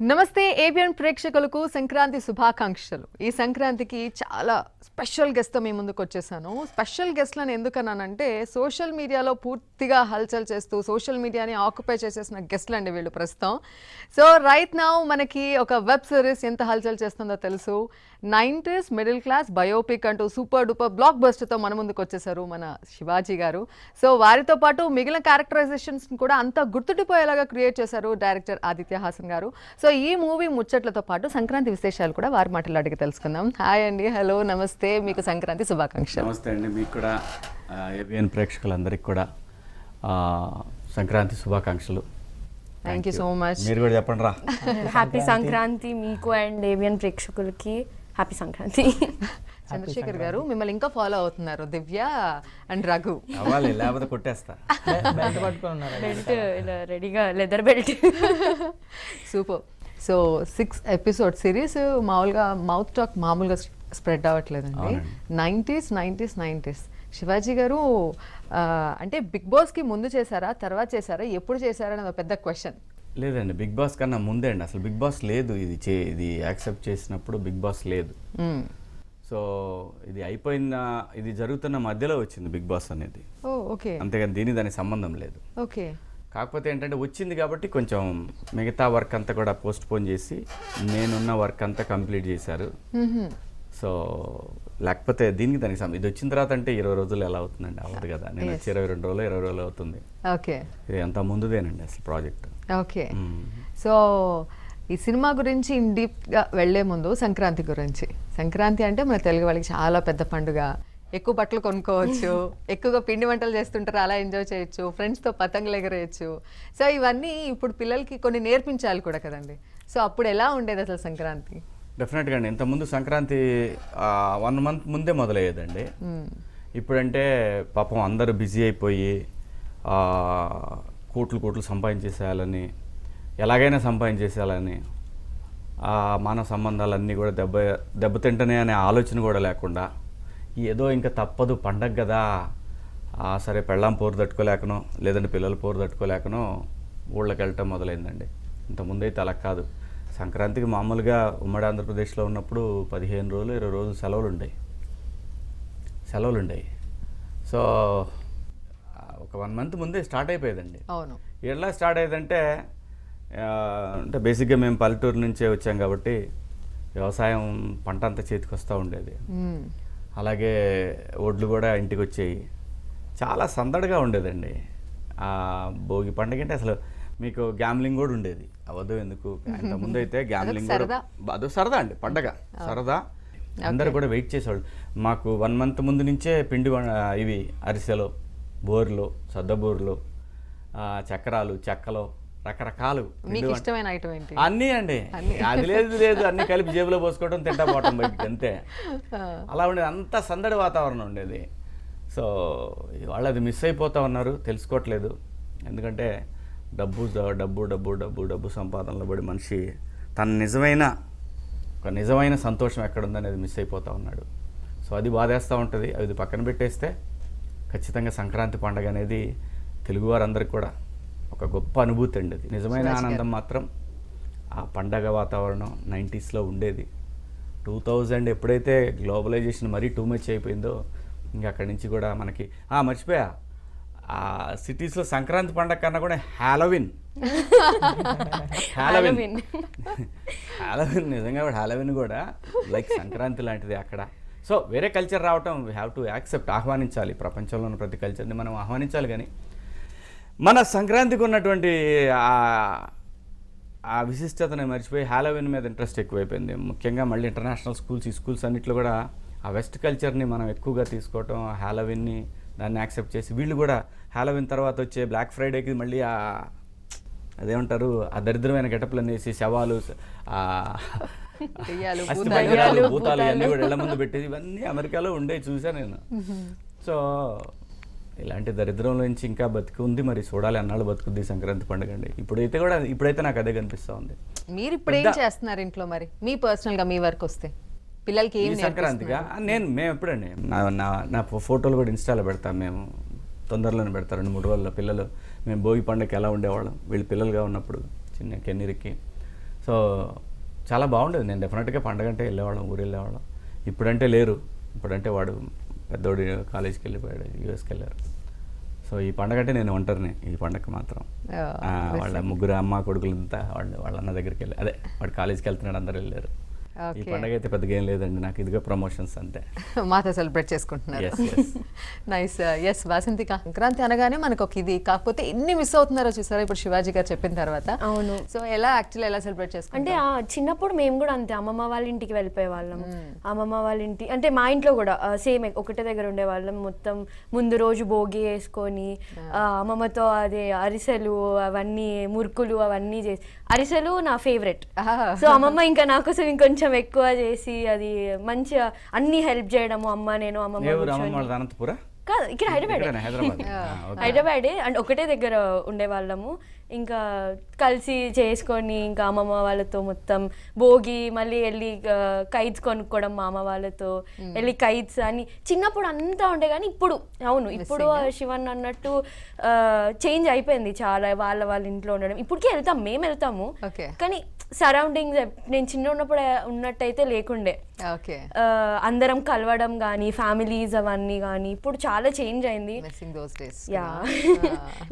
నమస్తే ఏబిఎన్ ప్రేక్షకులకు సంక్రాంతి శుభాకాంక్షలు. ఈ సంక్రాంతికి చాలా స్పెషల్ గెస్ట్తో మీ ముందుకు వచ్చేసాను. స్పెషల్ గెస్ట్లను ఎందుకన్నానంటే సోషల్ మీడియాలో పూర్తిగా హల్చల్ చేస్తూ సోషల్ మీడియాని ఆక్యుపై చేసేసిన గెస్ట్లు అండి వీళ్ళు ప్రస్తుతం. సో రైట్ నౌ మనకి ఒక వెబ్ సిరీస్ ఎంత హల్చల్ చేస్తుందో తెలుసు. 90s మిడిల్ క్లాస్ బయోపిక్ అంటూ సూపర్ డూపర్ బ్లాక్ బస్టర్తో మన ముందుకు వచ్చేసారు మన శివాజీ గారు. సో వారితో పాటు మిగిలిన క్యారెక్టరైజేషన్స్ కూడా అంతా గుర్తుండిపోయేలాగా క్రియేట్ చేశారు డైరెక్టర్ ఆదిత్య హాసన్ గారు. సో ఈ మూవీ ముచ్చట్లతో పాటు సంక్రాంతి విశేషాలు కూడా వారి మాటలు అడిగి తెలుసుకుందాం. హాయ్ అండి, హలో, నమస్తే, మీకు సంక్రాంతి శుభాకాంక్షలు. నమస్తే అండి, మీకు కూడా ఏబిఎన్ ప్రేక్షకులందరికీ కూడా సంక్రాంతి శుభాకాంక్షలు. Thank you so much. మీరు కూడా చెప్పండి రా. హ్యాపీ సంక్రాంతి మీకు అండ్ ఏబిఎన్ ప్రేక్షకులకి. హ్యాపీ సంక్రాంతి. చంద్రశేఖర్ గారు మిమ్మల్ని ఇంకా ఫాలో అవుతున్నారు దివ్య అండ్ రఘు. అవ్వాలి, లేకపోతే కొట్టేస్తా. బెల్ట్ ఇలా రెడీగా, leather belt. Super. So 6 episode series మామూలుగా మౌత్ టాక్ మామూలుగా స్ప్రెడ్ అవ్వట్లేదండి. 90s. శివాజీ గారు అంటే బిగ్ బాస్కి ముందు చేశారా, తర్వాత చేశారా, ఎప్పుడు చేశారా అనేది పెద్ద క్వశ్చన్. లేదండి, బిగ్ బాస్ కన్నా ముందే అండి. అసలు బిగ్ బాస్ లేదు, ఇది యాక్సెప్ట్ చేసినప్పుడు బిగ్ బాస్ లేదు. సో ఇది అయిపోయిన, ఇది జరుగుతున్న మధ్యలో వచ్చింది బిగ్ బాస్ అనేది. ఓకే. అంతేగాని దానికి సంబంధం లేదు. ఓకే. కాకపోతే ఏంటంటే వచ్చింది కాబట్టి కొంచెం మిగతా వర్క్ అంతా కూడా పోస్ట్ పోన్ చేసి నేనున్న వర్క్ అంతా కంప్లీట్ చేశారు. సో లేకపోతే దానికి ఇది వచ్చిన తర్వాత అంటే 20 రోజులు ఎలా అవుతుందండి? అవ్వదు కదా. నేను వచ్చి 22 రోజులు 20 రోజులు అవుతుంది. ఓకే. ఇది అంత ముందుదేనండి అసలు ప్రాజెక్ట్. ఓకే. సో ఈ సినిమా గురించి ఇన్ డీప్గా వెళ్లే ముందు సంక్రాంతి గురించి. సంక్రాంతి అంటే మన తెలుగు వాళ్ళకి చాలా పెద్ద పండుగ. ఎక్కువ బట్టలు కొనుక్కోవచ్చు, ఎక్కువగా పిండి వంటలు చేస్తుంటారు, అలా ఎంజాయ్ చేయొచ్చు, ఫ్రెండ్స్తో పతంగులు ఎగరేయచ్చు. సో ఇవన్నీ ఇప్పుడు పిల్లలకి కొన్ని నేర్పించాలి కూడా కదండి. సో అప్పుడు ఎలా ఉండేది అసలు సంక్రాంతి? డెఫినెట్గా అండి. ఇంతకుముందు సంక్రాంతి 1 month ముందే మొదలయ్యేదండి. ఇప్పుడంటే పాపం అందరూ బిజీ అయిపోయి కోట్లు సంపాదించేసేయాలని, ఎలాగైనా సంపాదించేసేయాలని, మానవ సంబంధాలన్నీ కూడా దెబ్బతింటనే అనే ఆలోచన కూడా లేకుండా ఏదో ఇంకా తప్పదు పండగ కదా, సరే పెళ్ళాం పోరు తట్టుకోలేకనో లేదంటే పిల్లలు పోరు తట్టుకోలేకనో ఊళ్ళకి వెళ్ళటం మొదలైందండి. ఇంతకుముందైతే అలా కాదు. సంక్రాంతికి మామూలుగా ఉమ్మడి ఆంధ్రప్రదేశ్లో ఉన్నప్పుడు 15 రోజులు 20 రోజులు సెలవులు ఉండేవి. సో ఒక 1 month ముందే స్టార్ట్ అయిపోయేదండి. అవును. ఎలా స్టార్ట్ అయ్యేదంటే అంటే బేసిక్గా మేము పల్లెటూరు నుంచే వచ్చాం కాబట్టి వ్యవసాయం పంట అంతా చేతికి వస్తూ ఉండేది. అలాగే ఒడ్లు కూడా ఇంటికి వచ్చాయి. చాలా సందడిగా ఉండేదండి. భోగి పండుగ అంటే అసలు మీకు గ్యామ్లింగ్ కూడా ఉండేది. అవద్దు ఎందుకు, ఇంతకుముందు అయితే గ్యామ్లింగ్ కూడా అదో సరదా అండి, పండగ సరదా. అందరూ కూడా వెయిట్ చేసేవాళ్ళు. మాకు 1 month ముందు నుంచే పిండి ఇవి అరిసెలు, బోర్లు, సద్దబోర్లు, చక్రాలు, చెక్కలు, రకరకాలు అన్నీ అండి. అది లేదు అన్నీ కలిపి జేబులో పోసుకోవడం, తింటా పోవటం బయటికి, అంతే. అలా ఉండేది, అంత సందడి వాతావరణం ఉండేది. సో వాళ్ళు అది మిస్ అయిపోతా ఉన్నారు, తెలుసుకోవట్లేదు. ఎందుకంటే డబ్బు సంపాదనలో పడి మనిషి తన నిజమైన సంతోషం ఎక్కడుందనేది మిస్ అయిపోతూ ఉన్నాడు. సో అది బాధేస్తూ ఉంటుంది. అది పక్కన పెట్టేస్తే ఖచ్చితంగా సంక్రాంతి పండుగ అనేది తెలుగువారందరికీ కూడా ఒక గొప్ప అనుభూతి అండి. అది నిజమైన ఆనందం మాత్రం ఆ పండగ వాతావరణం 90sలో ఉండేది. 2000 ఎప్పుడైతే గ్లోబలైజేషన్ మరీ టూ మచ్ అయిపోయిందో ఇంకా అక్కడి నుంచి కూడా మనకి మర్చిపోయా, ఆ సిటీస్లో సంక్రాంతి పండగ కన్నా కూడా హ్యాలోవిన్ నిజంగా కూడా హ్యాలోవిన్ కూడా లైక్ సంక్రాంతి లాంటిది అక్కడ. సో వేరే కల్చర్ రావటం వీ హ్యావ్ టు యాక్సెప్ట్, ఆహ్వానించాలి. ప్రపంచంలో ఉన్న ప్రతి కల్చర్ని మనం ఆహ్వానించాలి. కానీ మన సంక్రాంతికి ఉన్నటువంటి ఆ విశిష్టతని మర్చిపోయి హ్యాలోవిన్ మీద ఇంట్రెస్ట్ ఎక్కువైపోయింది. ముఖ్యంగా మళ్ళీ ఇంటర్నేషనల్ స్కూల్స్, ఈ స్కూల్స్ అన్నింటిలో కూడా ఆ వెస్ట్ కల్చర్ని మనం ఎక్కువగా తీసుకోవటం, హ్యాలోవిన్ని దాన్ని యాక్సెప్ట్ చేసి వీళ్ళు కూడా హ్యాలోవిన్ తర్వాత వచ్చే బ్లాక్ ఫ్రైడేకి మళ్ళీ అదేమంటారు, ఆ దరిద్రమైన గెటప్లు వేసి శవాలు, భూతాలు ఇవన్నీ కూడా ఇళ్ల ముందు పెట్టేది, ఇవన్నీ అమెరికాలో ఉండే చూసా నేను. సో ఇలాంటి దరిద్రంలో నుంచి ఇంకా బతికి ఉంది, మరి చూడాలి అన్నాళ్ళు బతుకుద్ది సంక్రాంతి పండుగ అండి. ఇప్పుడైతే నాకు అదే కనిపిస్తూ ఉంది. మీరు ఇప్పుడు ఏం చేస్తున్నారు ఇంట్లో? మరి మీ పర్సనల్గా మీ వర్క్ వస్తే పిల్లలకి ఏం సంక్రాంతిగా మేము ఎప్పుడండి నా ఫోటోలు కూడా ఇన్స్టాలో పెడతాం. మేము తొందరలోనే పెడతారు 2-3 రోజుల్లో పిల్లలు. మేము భోగి పండుగకి ఎలా ఉండేవాళ్ళం, వీళ్ళు పిల్లలుగా ఉన్నప్పుడు చిన్న కెన్నీరికి సో చాలా బాగుండేది. నేను డెఫినెట్గా పండగ అంటే వెళ్ళేవాళ్ళం, ఊరు వెళ్ళేవాళ్ళం. ఇప్పుడంటే లేరు, ఇప్పుడంటే వాడు పెద్దోడు కాలేజీకి వెళ్ళిపోయాడు, యూఎస్కి వెళ్ళారు. సో ఈ పండగ అంటే నేను ఒంటరిని ఈ పండగ మాత్రం. వాళ్ళ ముగ్గురు అమ్మ కొడుకులంతా వాళ్ళ అన్న దగ్గరికి వెళ్ళి, అదే వాడు కాలేజీకి వెళ్తున్నాడు, అందరు వెళ్ళారు. ఈ పండగ అయితే పెద్దగా ఏం లేదండి, నాకు ఇదిగా ప్రమోషన్స్ అంతే. మాతో సెలబ్రేట్ చేసుకుంటున్నారు. Yes, yes. Nice. Yes Vasanthika, Sankranti అనగానే మనకు ఒక ఇది, కాకపోతే ఎన్ని మిస్ అవుతున్నారో చూసారా ఇప్పుడు శివాజీ గారు చెప్పిన తర్వాత. అవును. సో ఎలా సెలబ్రేట్ చేసుకుంటాం అంటే చిన్నప్పుడు మేము కూడా అంతే, అమ్మమ్మ వాళ్ళ ఇంటికి వెళ్ళిపోయే వాళ్ళం. అమ్మమ్మ వాళ్ళ ఇంటి అంటే మా ఇంట్లో కూడా సేమ్ ఒకటే దగ్గర ఉండేవాళ్ళం. మొత్తం ముందు రోజు భోగి వేసుకొని అమ్మమ్మతో అదే అరిసెలు అవన్నీ, మురుకులు అవన్నీ చేసి, అరిసెలు నా ఫేవరెట్. సో అమ్మమ్మ ఇంకా నా కోసం ఇంకొంచెం ఎక్కువ చేసి, అది మంచిగా అన్ని హెల్ప్ చేయడము. అమ్మ నేను అమ్మమ్మ అనంతపురా కాదు, ఇక్కడ హైదరాబాదే అండ్ ఒకటే దగ్గర ఉండేవాళ్ళము. ఇంకా కలిసి చేసుకొని ఇంకా అమ్మమ్మ వాళ్ళతో మొత్తం భోగి, మళ్ళీ వెళ్ళి కైట్స్ కొనుక్కోవడం మా అమ్మ వాళ్ళతో వెళ్ళి కైట్స్ అని. చిన్నప్పుడు అంతా ఉండే కానీ ఇప్పుడు అవును, ఇప్పుడు శివన్ అన్నట్టు చేంజ్ అయిపోయింది చాలా. వాళ్ళ ఇంట్లో ఉండడం, ఇప్పటికీ వెళ్తాం, మేము వెళ్తాము కానీ సరౌండింగ్స్ నేను చిన్న ఉన్నప్పుడు ఉన్నట్టయితే లేకుండే. అందరం కలవడం కానీ ఫ్యామిలీస్ అవన్నీ కానీ ఇప్పుడు చాలా చేంజ్ అయింది. యా,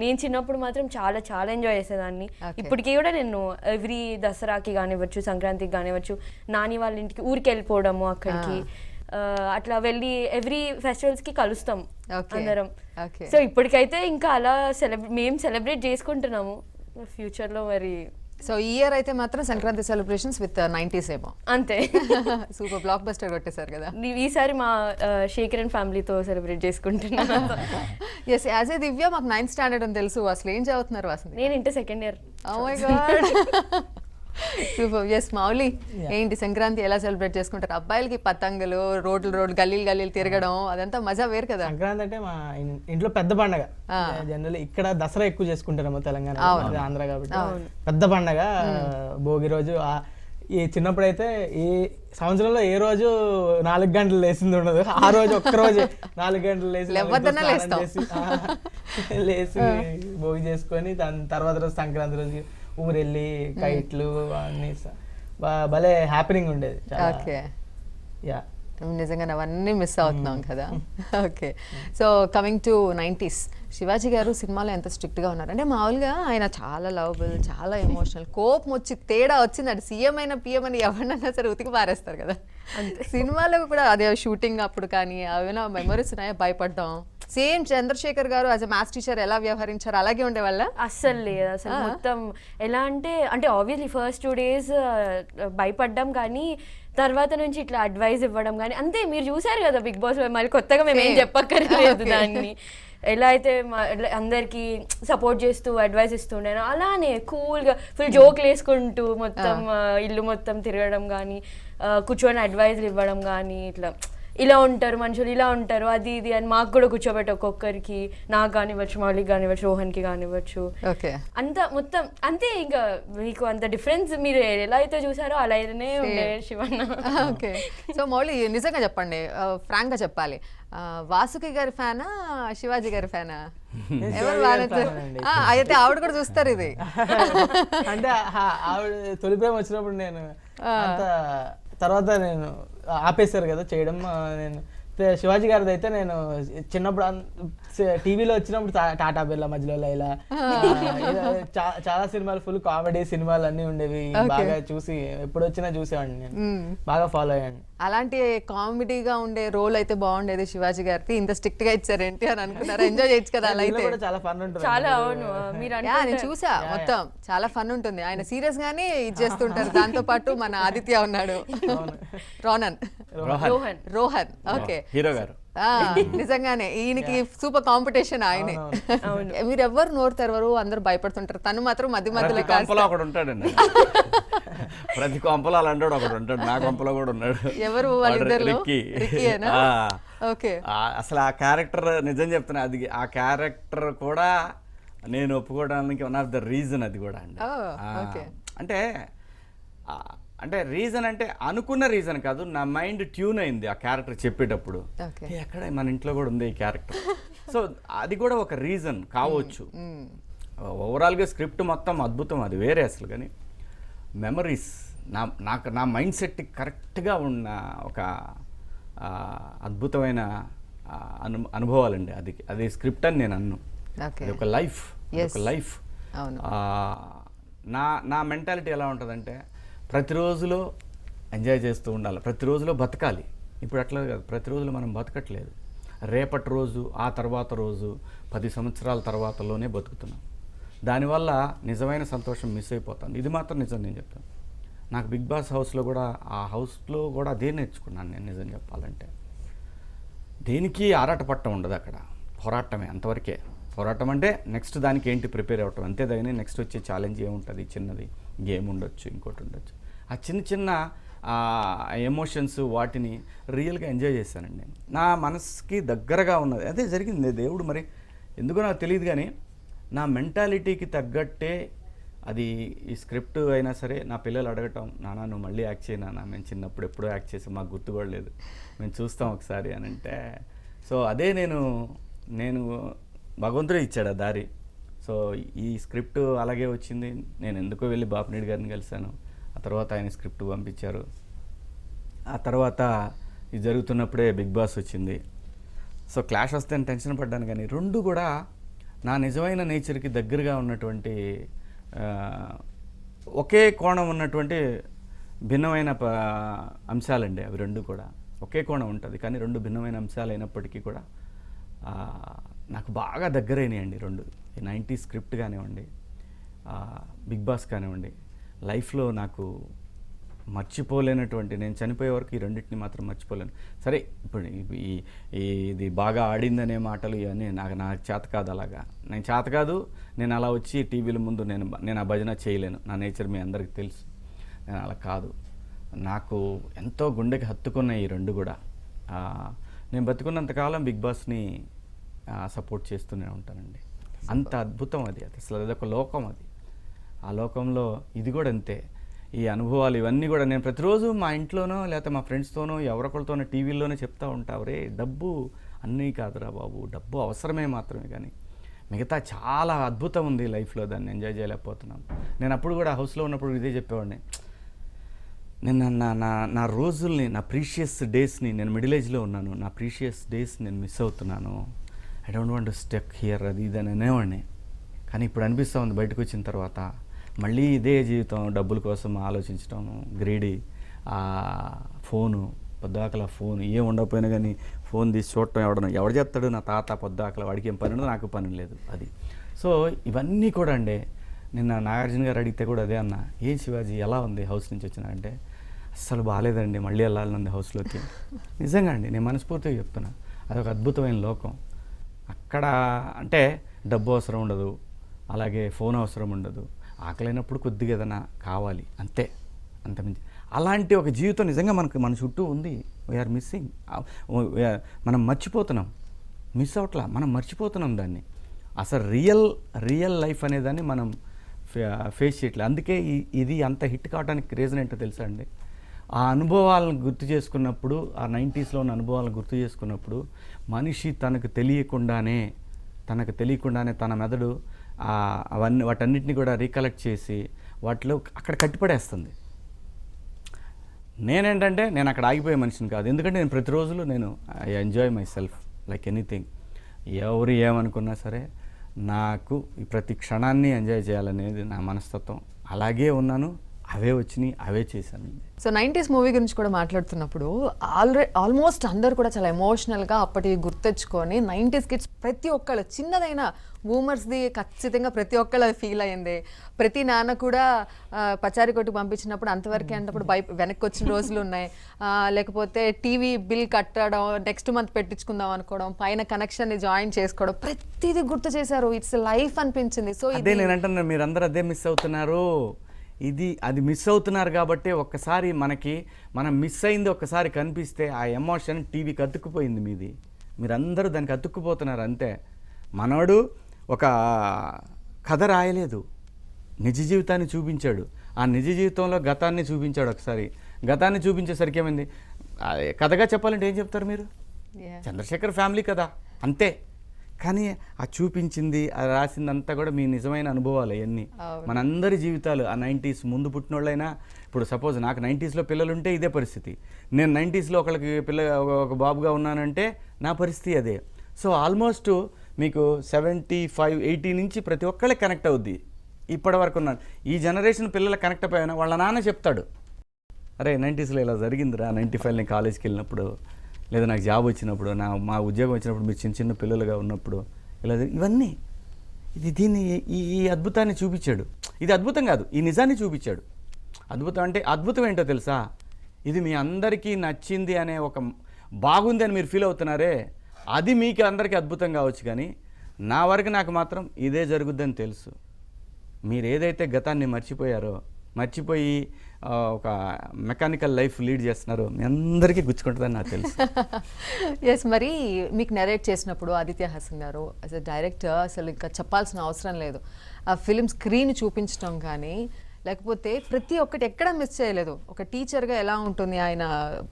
నేను చిన్నప్పుడు మాత్రం చాలా చాలా ఎంజాయ్ చేసేదాన్ని. ఇప్పటికీ కూడా నేను ఎవ్రీ దసరాకి కానివ్వచ్చు, సంక్రాంతికి కానివ్వచ్చు, నాని వాళ్ళ ఇంటికి ఊరికి వెళ్ళిపోవడము, అక్కడికి అట్లా వెళ్ళి ఎవ్రీ ఫెస్టివల్స్ కి కలుస్తాం అందరం. సో ఇప్పటికైతే ఇంకా అలా మేము సెలబ్రేట్ చేసుకుంటున్నాము. ఫ్యూచర్ లో మరి సో ఈ ఇయర్ అయితే మాత్రం సంక్రాంతి సెలబ్రేషన్స్ విత్ 90s ఏమో అంతే. సూపర్ బ్లాక్ బస్టర్ కొట్టేశారు కదా. ఈసారి మా శేఖర్ అండ్ ఫ్యామిలీతో సెలబ్రేట్ చేసుకుంటున్నాను. ఎస్, యాజ్ ఏ దివ్య మాకు 9th స్టాండర్డ్ అని తెలుసు, అసలు ఏం చదువుతున్నారు వాసంతి? నేను inter second year. Oh my god, super. Yes Mouli, ఏంటి సంక్రాంతి ఎలా సెలబ్రేట్ చేసుకుంటారు? అబ్బాయిలకి పతంగులు, రోడ్లు గల్లీలు తిరగడం, అదంతా మజా వేరు కదా. సంక్రాంతి అంటే మా ఇంట్లో పెద్ద పండగ. జనరల్ ఇక్కడ దసరా ఎక్కువ చేసుకుంటారేమో తెలంగాణ, ఆంధ్ర కాబట్టి పెద్ద పండగ. భోగి రోజు ఈ చిన్నప్పుడైతే ఈ సంవత్సరంలో ఏ రోజు 4 గంటలు లేసింది ఉండదు, ఆ రోజు ఒక్క రోజు 4 గంటలు లేసి భోగి చేసుకొని దాని తర్వాత రోజు సంక్రాంతి రోజు ఊరెళ్ళి కైట్లు అన్ని భలే హ్యాపీనింగ్ ఉండేది. యా, నిజంగా అవన్నీ మిస్ అవుతున్నాం కదా. Okay, so coming to 90s, Shivaji గారు సినిమాలో ఎంత స్ట్రిక్ట్గా ఉన్నారు అంటే, మామూలుగా ఆయన చాలా లవబుల్, చాలా ఎమోషనల్. కోపం వచ్చి తేడా వచ్చింది అంటే సీఎం అయినా పిఎం అని ఎవరినైనా సరే ఉతికి పారేస్తారు కదా. సినిమాలో కూడా అదే షూటింగ్ అప్పుడు కానీ ఏమైనా మెమరీస్ ఉన్నాయా? భయపడ్డాం. సేమ్ చంద్రశేఖర్ గారు యాజ్ అ మ్యాథ్స్ టీచర్ ఎలా వ్యవహరించారు అలాగే ఉండేవాళ్ళ? అస్సలు లేదు. అసలు మొత్తం ఎలా అంటే ఆబ్వియస్లీ ఫస్ట్ 2 days భయపడ్డాం, కానీ తర్వాత నుంచి ఇట్లా అడ్వైస్ ఇవ్వడం కానీ అంతే. మీరు చూసారు కదా బిగ్ బాస్, మళ్ళీ కొత్తగా మేము ఏం చెప్పక్కర్లేదు దాన్ని. ఎలా అయితే అందరికి సపోర్ట్ చేస్తూ అడ్వైస్ ఇస్తుండేనో అలానే కూల్గా ఫుల్ జోక్లు వేసుకుంటూ మొత్తం ఇల్లు మొత్తం తిరగడం కానీ, కూర్చొని అడ్వైజ్లు ఇవ్వడం కానీ, ఇట్లా ఇలా ఉంటారు మనుషులు, ఇలా ఉంటారు, అది ఇది అని మాకు కూడా కూర్చోబెట్టి ఒక్కొక్కరికి, నాకు కానివ్వచ్చు, మౌలికి కానివ్వచ్చు, రోహన్కి కానివ్వచ్చు, అంత మొత్తం అంతే. ఇంకా మీకు అంత డిఫరెన్స్ మీరు ఎలా అయితే చూసారో అలా అయితేనే ఉండే శివన్న. ఓకే, సో మౌలి నిజంగా చెప్పండి, ఫ్రాంక్ గా చెప్పాలి, వాసుకి గారి ఫ్యానా శివాజీ గారి ఫ్యానా? ఎవరు అయితే ఆవిడ కూడా చూస్తారు ఇది అంటే ఆవిడ తొలి ప్రేమ వచ్చినప్పుడు నేను అంత, తర్వాత నేను ఆపేశారు కదా చేయడం. నేను శివాజీ గారిది అయితే నేను చిన్నప్పుడు టీవీలో వచ్చినప్పుడు టాటా బిర్లా, మధ్యలో ఇలా చాలా సినిమాలు, ఫుల్ కామెడీ సినిమాలు అన్ని ఉండేవి. బాగా చూసి ఎప్పుడు వచ్చినా చూసేవాడిని, నేను బాగా ఫాలో అయ్యాను. అలాంటి కామెడీగా ఉండే రోల్ అయితే బాగుండేది శివాజీ గారికి. ఇంత స్ట్రిక్ట్ గా ఇచ్చారేంటి అని అనుకున్నారా? ఎంజాయ్ చేయొచ్చు కదా అలా అయితే. చాలా ఫన్ ఉంటుంది. చాలా, అవును, నేను చూసా మొత్తం, చాలా ఫన్ ఉంటుంది. ఆయన సీరియస్ గానే ఇది చేస్తుంటారు. దాంతో పాటు మన ఆదిత్య ఉన్నాడు, రోహన్. ఓకే, హీరో గారు నిజంగానే ఈయనకి సూపర్ కాంపిటీషన్ ఆయనే. మీరు ఎవరు నోరు తెరవరు, అందరూ భయపడుతుంటారు. తను మాత్రం మధ్యలో ఒకడు ఉంటాడండి, ప్రతి కొంపలో అలాంటి ఒకడు ఉంటాడు. నా కొంపలో కూడా ఉన్నాడు. ఎవరు వాళ్ళిద్దరు? ఓకే, అసలు ఆ క్యారెక్టర్ నిజం చెప్తున్నా, అది ఆ క్యారెక్టర్ కూడా నేను ఒప్పుకోవడానికి వన్ ఆఫ్ ద రీజన్ అది కూడా అండి. అంటే రీజన్ అంటే అనుకున్న రీజన్ కాదు, నా మైండ్ ట్యూన్ అయింది ఆ క్యారెక్టర్ చెప్పేటప్పుడు. ఎక్కడ మన ఇంట్లో కూడా ఉంది ఈ క్యారెక్టర్. సో అది కూడా ఒక రీజన్ కావచ్చు. ఓవరాల్గా స్క్రిప్ట్ మొత్తం అద్భుతం, అది వేరే అసలు. కానీ మెమరీస్ నా మైండ్ సెట్ కరెక్ట్గా ఉన్న ఒక అద్భుతమైన అనుభవాలండి. అది స్క్రిప్ట్ అని నేను అన్ను. ఓకే. అది ఒక లైఫ్, ఒక లైఫ్. అవును. నా మెంటాలిటీ ఎలా ఉంటుందంటే ప్రతిరోజులో ఎంజాయ్ చేస్తూ ఉండాలి, ప్రతిరోజులో బతకాలి. ఇప్పుడు అట్లా కాదు, ప్రతిరోజులో మనం బతకట్లేదు. రేపటి రోజు, ఆ తర్వాత రోజు, 10 సంవత్సరాల తర్వాతలోనే బతుకుతున్నాం. దానివల్ల నిజమైన సంతోషం మిస్ అయిపోతుంది. ఇది మాత్రం నిజం నేను చెప్తాను. నాకు బిగ్ బాస్ హౌస్లో కూడా, ఆ హౌస్లో కూడా అదే నేర్చుకున్నాను నేను నిజం చెప్పాలంటే. దేనికి ఆరాటపట్టం ఉండదు అక్కడ, పోరాటమే, అంతవరకే. పోరాటం అంటే నెక్స్ట్ దానికి ఏంటి ప్రిపేర్ అవ్వటం అంతే. దాని నెక్స్ట్ వచ్చే ఛాలెంజ్ ఏముంటుంది, చిన్నది గేమ్ ఉండొచ్చు, ఇంకోటి ఉండొచ్చు. ఆ చిన్న చిన్న ఎమోషన్స్ వాటిని రియల్గా ఎంజాయ్ చేశానండి నేను. నా మనసుకి దగ్గరగా ఉన్నది అదే జరిగింది. దేవుడు మరి ఎందుకో నాకు తెలియదు కానీ నా మెంటాలిటీకి తగ్గట్టే అది ఈ స్క్రిప్ట్ అయినా సరే నా పిల్లలు అడగటం, నాన్న నువ్వు మళ్ళీ యాక్ట్ చేయి నాన్న, మేము చిన్నప్పుడు ఎప్పుడో యాక్ట్ చేసి మాకు గుర్తుకోలేదు, మేము చూస్తాం ఒకసారి అని అంటే. సో అదే నేను భగవంతుడే ఇచ్చాడు ఆ దారి. సో ఈ స్క్రిప్ట్ అలాగే వచ్చింది. నేను ఎందుకో వెళ్ళి బాపినేడు గారిని కలిశాను. ఆ తర్వాత ఆయన స్క్రిప్ట్ పంపించారు. ఆ తర్వాత ఇది జరుగుతున్నప్పుడే బిగ్ బాస్ వచ్చింది. సో క్లాష్ వస్తే నేను టెన్షన్ పడ్డాను, కానీ రెండు కూడా నా నిజమైన నేచర్కి దగ్గరగా ఉన్నటువంటి ఒకే కోణం ఉన్నటువంటి భిన్నమైన అంశాలండి అవి రెండు కూడా. ఒకే కోణం ఉంటుంది కానీ రెండు భిన్నమైన అంశాలు అయినప్పటికీ కూడా నాకు బాగా దగ్గరైనాయండి రెండు. ఈ 90s స్క్రిప్ట్ కానివ్వండి, బిగ్ బాస్ కానివ్వండి, లైఫ్లో నాకు మర్చిపోలేనటువంటి, నేను చనిపోయే వరకు ఈ రెండింటిని మాత్రం మర్చిపోలేను. సరే ఇప్పుడు ఇది బాగా ఆడిందనే మాటలు ఇవన్నీ నాకు చేత కాదు. అలాగా నేను చేత కాదు. నేను అలా వచ్చి టీవీల ముందు నేను ఆ భజన చేయలేను. నా నేచర్ మీ అందరికీ తెలుసు. నేను అలా కాదు. నాకు ఎంతో గుండెకి హత్తుకున్న ఈ రెండు కూడా. నేను బతుకున్నంతకాలం బిగ్ బాస్ని సపోర్ట్ చేస్తూనే ఉంటానండి. అంత అద్భుతం అది అసలు అదొక లోకం అది. ఆ లోకంలో ఇది కూడా అంతే. ఈ అనుభవాలు ఇవన్నీ కూడా నేను ప్రతిరోజు మా ఇంట్లోనో లేకపోతే మా ఫ్రెండ్స్తోనో ఎవరొకరితోనో టీవీల్లోనే చెప్తూ ఉంటావు, రే డబ్బు అన్నీ కాదురా బాబు, డబ్బు అవసరమే మాత్రమే, కానీ మిగతా చాలా అద్భుతం ఉంది లైఫ్లో, దాన్ని ఎంజాయ్ చేయలేకపోతున్నాం. నేను అప్పుడు కూడా హౌస్లో ఉన్నప్పుడు ఇదే చెప్పేవాడిని. నేను నా రోజుల్ని, నా ప్రీషియస్ డేస్ని, నేను మిడిల్ ఏజ్లో ఉన్నాను, నా ప్రీషియస్ డేస్ నేను మిస్ అవుతున్నాను. I don't want to stuck here, అది ఇది అని అనేవాడిని. కానీ ఇప్పుడు అనిపిస్తూ ఉంది బయటకు వచ్చిన తర్వాత మళ్ళీ ఇదే జీవితం, డబ్బుల కోసం ఆలోచించడం, గ్రీడీ, ఫోను, పొద్దాకల ఫోన్ ఏం ఉండకపోయినా కానీ ఫోన్ తీసి చూడటం, ఎవడు చెప్తాడు, నా తాత పొద్దాకల, వాడికి ఏం పని ఉండదు, నాకు పని లేదు అది. సో ఇవన్నీ కూడా అండి. నిన్న నాగార్జున గారు అడిగితే కూడా అదే అన్న, ఏం శివాజీ ఎలా ఉంది హౌస్ నుంచి వచ్చినా అంటే, అస్సలు బాగాలేదండి, మళ్ళీ వెళ్ళాలనుంది హౌస్లోకి. నిజంగా అండి, నేను మనస్ఫూర్తిగా చెప్తున్నా. అదొక అద్భుతమైన లోకం. అక్కడ అంటే డబ్బు అవసరం ఉండదు, అలాగే ఫోన్ అవసరం ఉండదు, ఆకలైనప్పుడు కొద్దిగా ఏదైనా కావాలి అంతే, అంతమించి. అలాంటి ఒక జీవితం నిజంగా మన చుట్టూ ఉంది. We're missing. మనం మర్చిపోతున్నాం, మిస్ అవట్లా, మనం మర్చిపోతున్నాం దాన్ని. అసలు రియల్ లైఫ్ అనేదాన్ని మనం ఫేస్ చేయట్లేదు. అందుకే ఇది అంత హిట్ కావడానికి రీజన్ ఏంటో తెలుసా అండి? ఆ అనుభవాలను గుర్తు చేసుకున్నప్పుడు, ఆ 90sలో ఉన్న అనుభవాలను గుర్తు చేసుకున్నప్పుడు మనిషి తనకు తెలియకుండానే తన మెదడు వాటన్నిటిని కూడా రీకలెక్ట్ చేసి వాటిలో అక్కడ కట్టిపడేస్తుంది. నేనేంటంటే నేను అక్కడ ఆగిపోయే మనిషిని కాదు. ఎందుకంటే నేను ప్రతిరోజులు I enjoy myself like anything. ఎవరు ఏమనుకున్నా సరే నాకు ఈ ప్రతి క్షణాన్ని ఎంజాయ్ చేయాలనేది నా మనస్తత్వం. అలాగే ఉన్నాను, అవే వచ్చినాయి, అవే చేశాను. సో 90s మూవీ గురించి కూడా మాట్లాడుతున్నప్పుడు ఆల్మోస్ట్ అందరూ కూడా చాలా ఎమోషనల్గా అప్పటివి గుర్తెచ్చుకొని 90s కిడ్స్ ప్రతి ఒక్కళ్ళు, చిన్నదైనా బూమర్స్ది ఖచ్చితంగా ప్రతి ఒక్కళ్ళు ఫీల్ అయ్యింది. ప్రతి నాన్న కూడా పచారీ కొట్టి పంపించినప్పుడు అంతవరకే అన్నప్పుడు వెనక్కి వచ్చిన రోజులు ఉన్నాయి. లేకపోతే టీవీ బిల్ కట్టడం, నెక్స్ట్ మంత్ పెట్టించుకుందాం అనుకోవడం, పైన కనెక్షన్ని జాయిన్ చేసుకోవడం, ప్రతిదీ గుర్తు చేశారు. ఇట్స్ లైఫ్ అనిపించింది. సో అదే నేను అంటున్నాను, మీరు అందరూ అదే మిస్ అవుతున్నారు. అది మిస్ అవుతున్నారు కాబట్టి ఒక్కసారి మనం మిస్ అయింది ఒక్కసారి కనిపిస్తే ఆ ఎమోషన్ టీవీకి అతుక్కుపోయింది మీది. మీరందరూ దానికి అతుక్కుపోతున్నారు అంతే. మనోడు ఒక కథ రాయలేదు, నిజ జీవితాన్ని చూపించాడు. ఆ నిజ జీవితంలో గతాన్ని చూపించాడు. ఒకసారి గతాన్ని చూపించేసరికి ఏమైంది? కథగా చెప్పాలంటే ఏం చెప్తారు మీరు? చంద్రశేఖర్ ఫ్యామిలీ కదా, అంతే. కానీ ఆ చూపించింది ఆ రాసిందంతా కూడా మీ నిజమైన అనుభవాలు అవన్నీ. మనందరి జీవితాలు ఆ 90s ముందు పుట్టినోళ్ళైనా, ఇప్పుడు సపోజ్ నాకు 90sలో పిల్లలు ఉంటే ఇదే పరిస్థితి, నేను 90sలో ఒకళ్ళకి ఒక బాబుగా ఉన్నానంటే నా పరిస్థితి అదే. సో ఆల్మోస్ట్ మీకు 75, 80 నుంచి ప్రతి ఒక్కళ్ళకి కనెక్ట్ అవుద్ది. ఇప్పటి వరకు ఉన్నాను ఈ జనరేషన్ పిల్లలు కనెక్ట్ అయిపోయినా వాళ్ళ నాన్న చెప్తాడు, అరే 90sలో ఇలా జరిగిందిరా, 95 నేను కాలేజ్కి వెళ్ళినప్పుడు, లేదా నాకు జాబ్ వచ్చినప్పుడు, మా ఉద్యోగం వచ్చినప్పుడు, మీరు చిన్న చిన్న పిల్లలుగా ఉన్నప్పుడు ఇలా ఇవన్నీ దీన్ని ఈ అద్భుతాన్ని చూపించాడు. ఇది అద్భుతం కాదు, ఈ నిజాన్ని చూపించాడు. అద్భుతం అంటే అద్భుతం ఏంటో తెలుసా, ఇది మీ అందరికీ నచ్చింది అనే ఒక బాగుంది అని మీరు ఫీల్ అవుతున్నారే, అది మీకు అందరికీ అద్భుతం కావచ్చు, కానీ నా వరకు నాకు మాత్రం ఇదే జరుగుద్దని తెలుసు. మీరు ఏదైతే గతాన్ని మర్చిపోయి ఒక మెకానికల్ లైఫ్ లీడ్ చేస్తున్నారో మీ అందరికీ గుచ్చుకుంటుందని నాకు తెలుసు. ఎస్, మరి మీకు నరేట్ చేసినప్పుడు ఆదిత్య హాసన్ గారు యాజ్ అ డైరెక్టర్ అసలు ఇంకా చెప్పాల్సిన అవసరం లేదు. ఆ ఫిలిం స్క్రీన్ చూపించడం కానీ, లేకపోతే ప్రతి ఒక్కటి ఎక్కడ మిస్ చేయలేదు. ఒక టీచర్గా ఎలా ఉంటుంది, ఆయన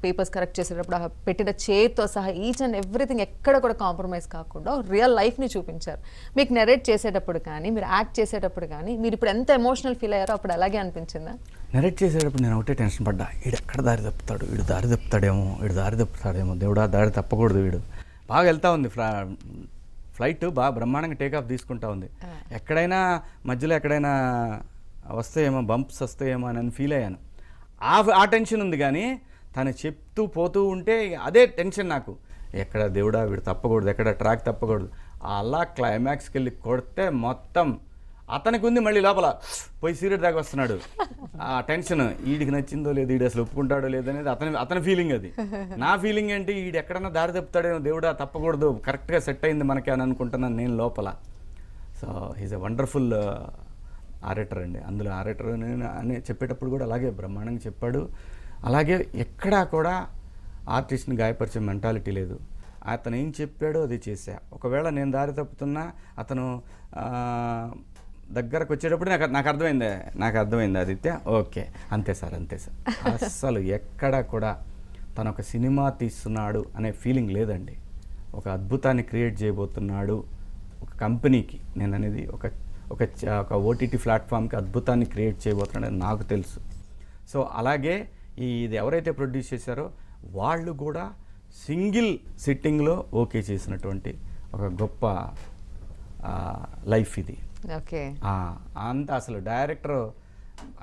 పేపర్స్ కరెక్ట్ చేసేటప్పుడు ఆ పెట్టిన చైర్తో సహా ఈచ్ అండ్ ఎవ్రీథింగ్ ఎక్కడ కూడా కాంప్రమైజ్ కాకుండా రియల్ లైఫ్ని చూపించారు. మీకు నెరేట్ చేసేటప్పుడు కానీ, మీరు యాక్ట్ చేసేటప్పుడు కానీ, మీరు ఇప్పుడు ఎంత ఎమోషనల్ ఫీల్ అయ్యారో అప్పుడు అలాగే అనిపించిందా? నెరేట్ చేసేటప్పుడు నేను ఒకటే టెన్షన్ పడ్డా, వీడు ఎక్కడ దారి తప్పుతాడు, వీడు దారి తప్పుతాడేమో, దేవుడా దారి తప్పకూడదు, వీడు బాగా వెళ్తా ఉంది, ఫ్లైట్ బాగా బ్రహ్మాండంగా టేక్ ఆఫ్ తీసుకుంటా ఉంది, ఎక్కడైనా మధ్యలో ఎక్కడైనా వస్తాయేమో, బంప్స్ వస్తాయేమో అని ఫీల్ అయ్యాను. ఆ టెన్షన్ ఉంది, కానీ తను చెప్తూ పోతూ ఉంటే అదే టెన్షన్ నాకు, ఎక్కడ దేవుడా వీడు తప్పకూడదు, ఎక్కడ ట్రాక్ తప్పకూడదు. అలా క్లైమాక్స్కి వెళ్ళి కొడితే మొత్తం అతనికి ఉంది, మళ్ళీ లోపల పోయి సీరియట్ దాకా వస్తున్నాడు. ఆ టెన్షన్, వీడికి నచ్చిందో లేదు, వీడు అసలు ఒప్పుకుంటాడో లేదనేది అతని ఫీలింగ్. అది నా ఫీలింగ్ ఏంటి, వీడు ఎక్కడన్నా దారి తప్పుతాడేమో, దేవుడా తప్పకూడదు, కరెక్ట్గా సెట్ అయింది మనకి అని అనుకుంటున్నాను నేను లోపల. So he's a wonderful orator అండి. అందులో ఆరేటర్ అని చెప్పేటప్పుడు కూడా అలాగే బ్రహ్మాండంగా చెప్పాడు. అలాగే ఎక్కడా కూడా ఆర్టిస్ట్ని గాయపరిచే మెంటాలిటీ లేదు. అతను ఏం చెప్పాడో అది చేశా. ఒకవేళ నేను దారి తప్పుతున్నా అతను దగ్గరకు వచ్చేటప్పుడు నాకు అర్థమైంది ఆదిత్య, ఓకే అంతే సార్. అస్సలు ఎక్కడా కూడా తను ఒక సినిమా తీస్తున్నాడు అనే ఫీలింగ్ లేదండి. ఒక అద్భుతాన్ని క్రియేట్ చేయబోతున్నాడు ఒక కంపెనీకి, నేను అనేది ఒక ఓటీటీ ప్లాట్ఫామ్కి అద్భుతాన్ని క్రియేట్ చేయబోతున్నాడని నాకు తెలుసు. సో అలాగే ఇది ఎవరైతే ప్రొడ్యూస్ చేశారో వాళ్ళు కూడా సింగిల్ సిట్టింగ్లో ఓకే చేసినటువంటి ఒక గొప్ప లైఫ్ ఇది. ఓకే, అంత అసలు డైరెక్టర్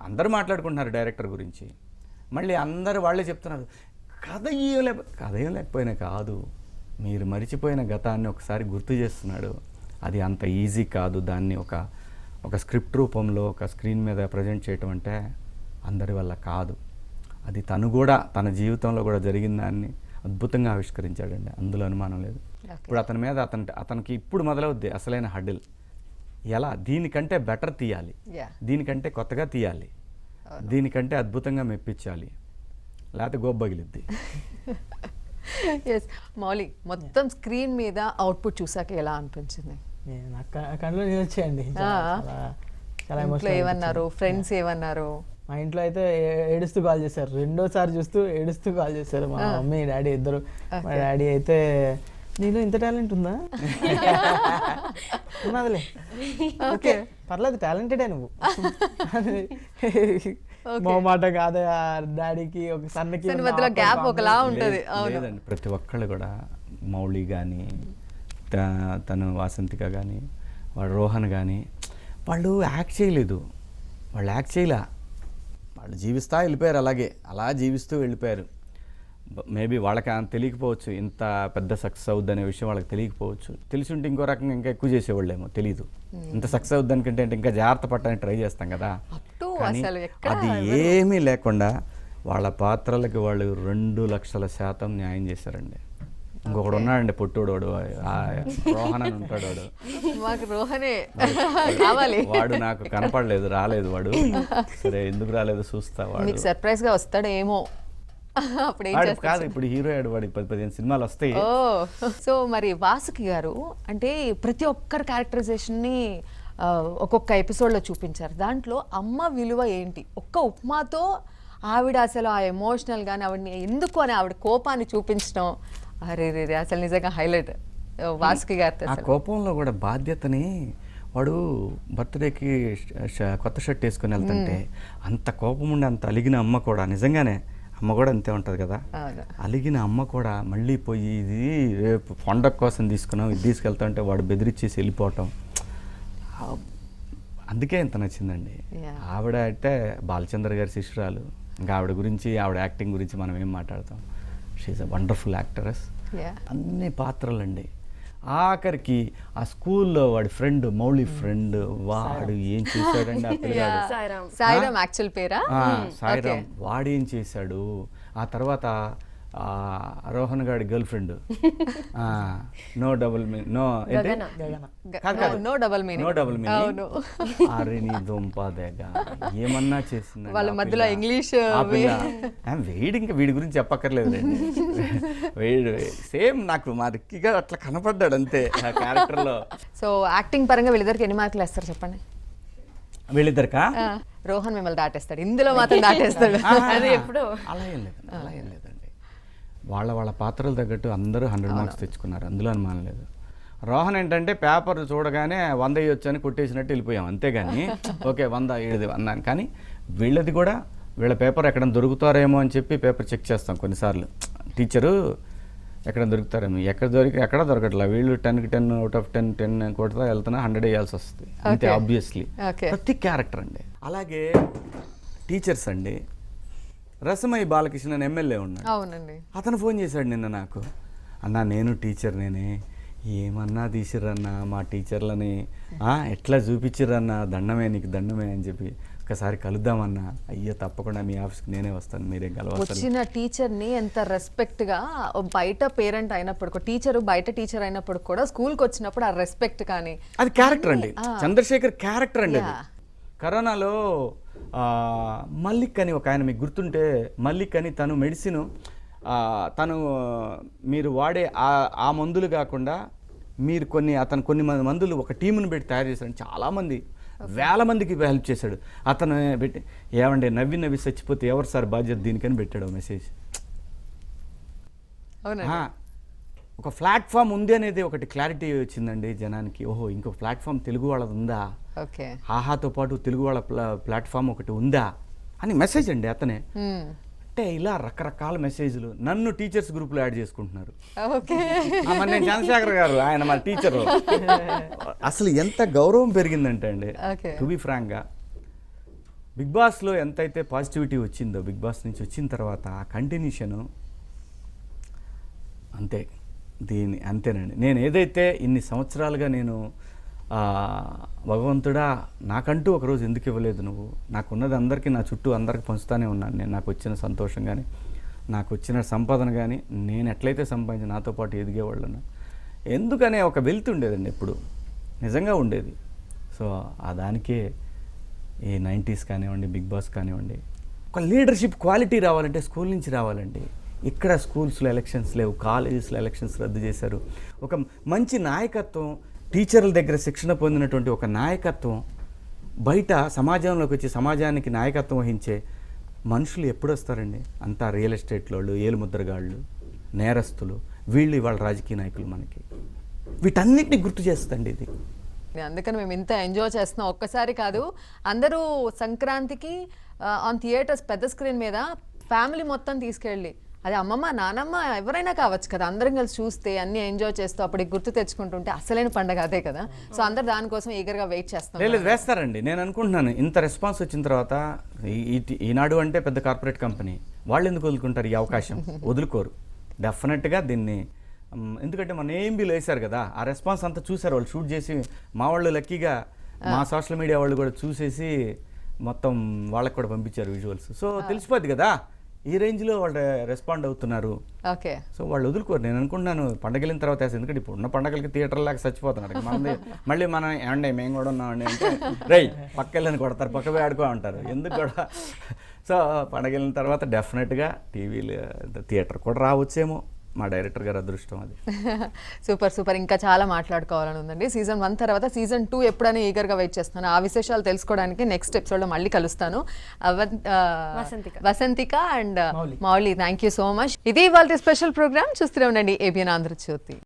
అందరూ మాట్లాడుకుంటున్నారు డైరెక్టర్ గురించి, మళ్ళీ అందరూ వాళ్ళే చెప్తున్నారు కథ ఏం లేకపోయినా కాదు, మీరు మరిచిపోయిన గతాన్ని ఒకసారి గుర్తు చేస్తున్నాడు. అది అంత ఈజీ కాదు, దాన్ని ఒక స్క్రిప్ట్ రూపంలో ఒక స్క్రీన్ మీద ప్రజెంట్ చేయటం అంటే అందరి వల్ల కాదు. అది తను కూడా తన జీవితంలో కూడా జరిగిన దాన్ని అద్భుతంగా ఆవిష్కరించాడండి, అందులో అనుమానం లేదు. ఇప్పుడు అతని మీద అతనికి ఇప్పుడు మొదలవుద్ది అసలైన హడిల్. ఎలా దీనికంటే బెటర్ తీయాలి, దీనికంటే కొత్తగా తీయాలి, దీనికంటే అద్భుతంగా మెప్పించాలి, లేకపోతే గోబ్బగిలిద్ది. ఎస్, మౌలి మొత్తం స్క్రీన్ మీద అవుట్పుట్ చూసాక ఎలా అనిపించింది? నాకు కళ్ళు నీళ్ళు వచ్చాయండి. ఇంట్లో ఏమన్నారు, ఫ్రెండ్స్ ఏమన్నారు? మా ఇంట్లో అయితే ఏడుస్తూ కాల్ చేశారు, రెండోసారి చూస్తూ ఏడుస్తూ కాల్ చేశారు మా మమ్మీ డాడీ ఇద్దరు. మా డాడీ అయితే నీలో ఇంత టాలెంట్ ఉందా, ఉన్నదిలే, ఓకే పర్లేదు టాలెంటెడే నువ్వు, మా మాట కాదు డాడీకి ఒక సన్నకి గ్యాప్ ఒకలా ఉంటుంది. లేదండి, ప్రతి ఒక్కళ్ళు కూడా మౌళి కానీ తను వాసంతిక కానీ వాడు రోహన్ కానీ వాళ్ళు యాక్ట్ చేయలేదు, వాళ్ళు జీవిస్తూ వెళ్ళిపోయారు, అలా జీవిస్తూ వెళ్ళిపోయారు. మేబీ వాళ్ళకి తెలియకపోవచ్చు ఇంత పెద్ద సక్సెస్ అవుద్ది అనే విషయం వాళ్ళకి తెలియకపోవచ్చు, తెలిసి ఉంటే ఇంకో రకంగా ఇంకా ఎక్కువ చేసేవాళ్ళేమో, తెలీదు. ఇంత సక్సెస్ అవుద్ది అనుకుంటే ఇంకా జాగ్రత్త పట్టడానికి ట్రై చేస్తాం కదా, కానీ అది ఏమీ లేకుండా వాళ్ళ పాత్రలకి వాళ్ళు 200,00,000% న్యాయం చేశారండి. ఇంకొకడు ఉన్నాడండి పొట్టుడు, రోహన్ అని ఉంటాడు, వాడు నాకు కనపడలేదు, రాలేదు వాడు. సరే ఎందుకు రాలేదు చూస్తా, వాడు సర్ప్రైజ్ గా వస్తాడేమో. కాదు ఇప్పుడు హీరో అయ్యాడు, వాడి 10-15 సినిమాలు వస్తాయి. సో మరి వాసుకి గారు అంటే ప్రతి ఒక్కరి క్యారెక్టరైజేషన్ని ఒక్కొక్క ఎపిసోడ్లో చూపించారు. దాంట్లో అమ్మ విలువ ఏంటి, ఒక్క ఉప్మాతో ఆవిడ అసలు ఆ ఎమోషనల్ కానీ ఆవిడని ఎందుకు అని ఆవిడ కోపాన్ని చూపించడం, అరే రే అసలు నిజంగా హైలైట్. వాసుకి గారితో ఆ కోపంలో కూడా బాధ్యతని వాడు బర్త్డేకి కొత్త షర్ట్ వేసుకొని వెళ్తుంటే అంత కోపం ఉండి అంత అలిగిన అమ్మ కూడా నిజంగానే అమ్మ కూడా అంతే ఉంటుంది కదా, అవును. అలిగిన అమ్మ కూడా మళ్ళీ పోయి ఇది రేపు పండగ కోసం తీసుకున్నాం ఇది తీసుకెళ్తా ఉంటే వాడు బెదిరించేసి వెళ్ళిపోవటం, అందుకే ఇంత నచ్చిందండి. Yeah. ఆవిడ అంటే బాలచంద్ర గారి శిష్యురాలు, ఇంకా ఆవిడ గురించి ఆవిడ యాక్టింగ్ గురించి మనం ఏం మాట్లాడతాం. She a wonderful actress. Yeah. అన్ని పాత్రలండి. ఆఖరికి ఆ స్కూల్లో వాడి ఫ్రెండ్ మౌళి ఫ్రెండ్ వాడు ఏం చేశాడండి ఆ పిల్లగాడు. సాయిరామ్. సాయిరామ్ యాక్చువల్ పేరా? సాయిరామ్ వాడేం చేశాడు. ఆ తర్వాత రోహన్ గాడి girlfriend no double no Gagana. No double meaning. No double అవును. అరే నీ దుంపదేగ ఏమన్నా చేసింది వాళ్ళ మధ్యలో ఇంగ్లీష్ వేడి, ఇంకా వీడి గురించి చెప్పక్కర్లేదు. వేడు సేమ్ నాకు మా రిక్కిగా అట్లా కనపడ్డాడు అంతే ఆ క్యారెక్టర్లో. సో యాక్టింగ్ పరంగా వీళ్ళిద్దరికి ఎన్ని మార్కులు వేస్తారు చెప్పండి? వీళ్ళిద్దరికా రోహన్ మిమ్మల్ని దాటేస్తాడు, ఇందులో మాత్రం దాటేస్తాడు. అది ఎప్పుడో. అలా ఏం లేదండి, అలా ఏం లేదండి. వాళ్ళ పాత్రలు తగ్గట్టు అందరూ 100 మార్క్స్ తెచ్చుకున్నారు, అందులో అనుమానం లేదు. రోహన్ ఏంటంటే పేపర్ చూడగానే 100 ఇవ్వచ్చు అని కొట్టేసినట్టు వెళ్ళిపోయాం అంతేగాని ఓకే 100 7 అన్నాను. కానీ వీళ్ళది కూడా వీళ్ళ పేపర్ ఎక్కడ దొరుకుతారేమో అని చెప్పి పేపర్ చెక్ చేస్తాం కొన్నిసార్లు. టీచరు ఎక్కడ దొరుకుతారేమో, ఎక్కడ దొరకట్లా. వీళ్ళు 10కి 10 అవుట్ ఆఫ్ 10 కొడతా వెళ్తున్నా 100 వేయాల్సి వస్తుంది అంతే. ఆబ్వియస్లీ ప్రతి క్యారెక్టర్ అండి. అలాగే టీచర్స్ అండి, రసమయ్య బాలకృష్ణన్ ఎమ్మెల్యే ఉన్నాడు. అవునండి. అతను ఫోన్ చేశాడు నిన్న నాకు, అన్నా నేను టీచర్ నేనే, ఏమన్నా తీసిరన్నా మా టీచర్లని ఎట్లా చూపించిరన్నా, దండమే నీకు దండమే అని చెప్పి ఒకసారి కలుద్దామన్నా. అయ్యో తప్పకుండా మీ ఆఫీస్కి నేనే వస్తాను, మీరేం కలవాలి. వచ్చిన టీచర్ని ఎంత రెస్పెక్ట్గా, బయట పేరెంట్ అయినప్పుడు టీచరు బయట టీచర్ అయినప్పుడు కూడా స్కూల్కి వచ్చినప్పుడు ఆ రెస్పెక్ట్ కానీ అది క్యారెక్టర్ అండి. చంద్రశేఖర్ క్యారెక్టర్ అండి అది. కరోనాలో మల్లిక్ అని ఒక ఆయన మీకు గుర్తుంటే, మల్లిక్ అని తను మెడిసిన్ తను మీరు వాడే ఆ మందులు కాకుండా మీరు కొన్ని మందులు ఒక టీముని పెట్టి తయారు చేశాడు. చాలామంది వేల మందికి హెల్ప్ చేశాడు. అతను పెట్టి ఏమండి నవ్వి చచ్చిపోతే ఎవరు సార్ బాధ్యత దీనికని పెట్టాడు మెసేజ్. ఒక ప్లాట్ఫామ్ ఉంది అనేది ఒకటి క్లారిటీ వచ్చిందండి జనానికి. ఓహో ఇంకొక ప్లాట్ఫామ్ తెలుగు వాళ్ళది ఉందా, ఓకే ఆహాతో పాటు తెలుగు వాళ్ళ ప్లాట్ఫామ్ ఒకటి ఉందా అని మెసేజ్ అండి అతనే. అంటే ఇలా రకరకాల మెసేజ్లు నన్ను టీచర్స్ గ్రూప్లో యాడ్ చేసుకుంటున్నారు. ఓకే. మరి నేను చంద్రశేఖర్ గారు ఆయన మా టీచర్. అసలు ఎంత గౌరవం పెరిగిందంటే అండి, టు బి ఫ్రాంక్గా బిగ్ బాస్లో ఎంతైతే పాజిటివిటీ వచ్చిందో, బిగ్ బాస్ నుంచి వచ్చిన తర్వాత ఆ కంటిన్యూషను అంతే. అంతేనండి. నేను ఏదైతే ఇన్ని సంవత్సరాలుగా నేను భగవంతుడా నాకంటూ ఒకరోజు ఎందుకు ఇవ్వలేదు నువ్వు, నాకున్నది అందరికీ నా చుట్టూ అందరికీ పంచుతానే ఉన్నాను నేను. నాకు వచ్చిన సంతోషం కానీ నాకు వచ్చిన సంపాదన కానీ నేను ఎట్లయితే సంపాదించి నాతో పాటు ఎదిగేవాళ్ళను ఎందుకనే ఒక వెల్త్ ఉండేదండి ఎప్పుడు, నిజంగా ఉండేది. సో ఆ దానికే ఈ 90s కానివ్వండి, బిగ్ బాస్ కానివ్వండి, ఒక లీడర్షిప్ క్వాలిటీ రావాలంటే స్కూల్ నుంచి రావాలండి. ఇక్కడ స్కూల్స్లో ఎలక్షన్స్ లేవు, కాలేజెస్లో ఎలక్షన్స్ రద్దు చేశారు. ఒక మంచి నాయకత్వం, టీచర్ల దగ్గర శిక్షణ పొందినటువంటి ఒక నాయకత్వం బయట సమాజంలోకి వచ్చి సమాజానికి నాయకత్వం వహించే మనుషులు ఎప్పుడు వస్తారండి? అంతా రియల్ ఎస్టేట్ వాళ్ళు, ఏలుముద్రగాళ్ళు, నేరస్తులు, వీళ్ళు ఇవాళ రాజకీయ నాయకులు. మనకి వీటన్నిటిని గుర్తు చేస్తుంది ఇది. అందుకని మేము ఇంత ఎంజాయ్ చేస్తున్నాం. ఒక్కసారి కాదు, అందరూ సంక్రాంతికి ఆన్ థియేటర్స్ పెద్ద స్క్రీన్ మీద ఫ్యామిలీ మొత్తం తీసుకెళ్ళి, అది అమ్మమ్మ నానమ్మ ఎవరైనా కావచ్చు కదా, అందరం కలిసి చూస్తే అన్ని ఎంజాయ్ చేస్తూ అప్పటికి గుర్తు తెచ్చుకుంటుంటే అసలైన పండగ అదే కదా. సో అందరు దానికోసం ఈగర్గా వెయిట్ చేస్తాం. లేదు వేస్తారండి. నేను అనుకుంటున్నాను ఇంత రెస్పాన్స్ వచ్చిన తర్వాత ఈనాడు అంటే పెద్ద కార్పొరేట్ కంపెనీ, వాళ్ళు ఎందుకు వదులుకుంటారు ఈ అవకాశం? వదులుకోరు డెఫినెట్గా దీన్ని. ఎందుకంటే మన ఏఎంబీలో వేశారు కదా, ఆ రెస్పాన్స్ అంతా చూశారు వాళ్ళు, షూట్ చేసి మా వాళ్ళు లక్కీగా మా సోషల్ మీడియా వాళ్ళు కూడా చూసేసి మొత్తం వాళ్ళకి కూడా పంపించారు విజువల్స్. సో తెలిసిపోద్ది కదా ఈ రేంజ్లో వాళ్ళు రెస్పాండ్ అవుతున్నారు. ఓకే. సో వాళ్ళు వదులుకోరు. నేను అనుకుంటున్నాను పండగలిన తర్వాత, ఎందుకంటే ఇప్పుడు ఉన్న పండగలకి థియేటర్ లాగా చచ్చిపోతున్నారు. మళ్ళీ మనం ఏమండి మేము కూడా ఉన్నామండి అంటే రై పక్కెళ్ళని కొడతారు, పక్క పోయి ఆడుకో అంటారు, ఎందుకు కూడా. సో పండగలిన తర్వాత డెఫినెట్గా టీవీలు థియేటర్ కూడా రావచ్చేమో, మా డైరెక్టర్ గారు అదృష్టం అది. Super super. ఇంకా చాలా మాట్లాడుకోవాలని ఉందండి. సీజన్ 1 తర్వాత సీజన్ 2 ఎప్పుడైనా ఈగర్గా వెయిట్ చేస్తున్నాను. ఆ విశేషాలు తెలుసుకోవడానికి నెక్స్ట్ ఎపిసోడ్లో మళ్ళీ కలుస్తాను. Vasanthika and Mouli, thank you so much. ఇది ఇవాళ స్పెషల్ ప్రోగ్రామ్. చూస్తూనే ఉండండి ABN ఆంధ్రజ్యోతి.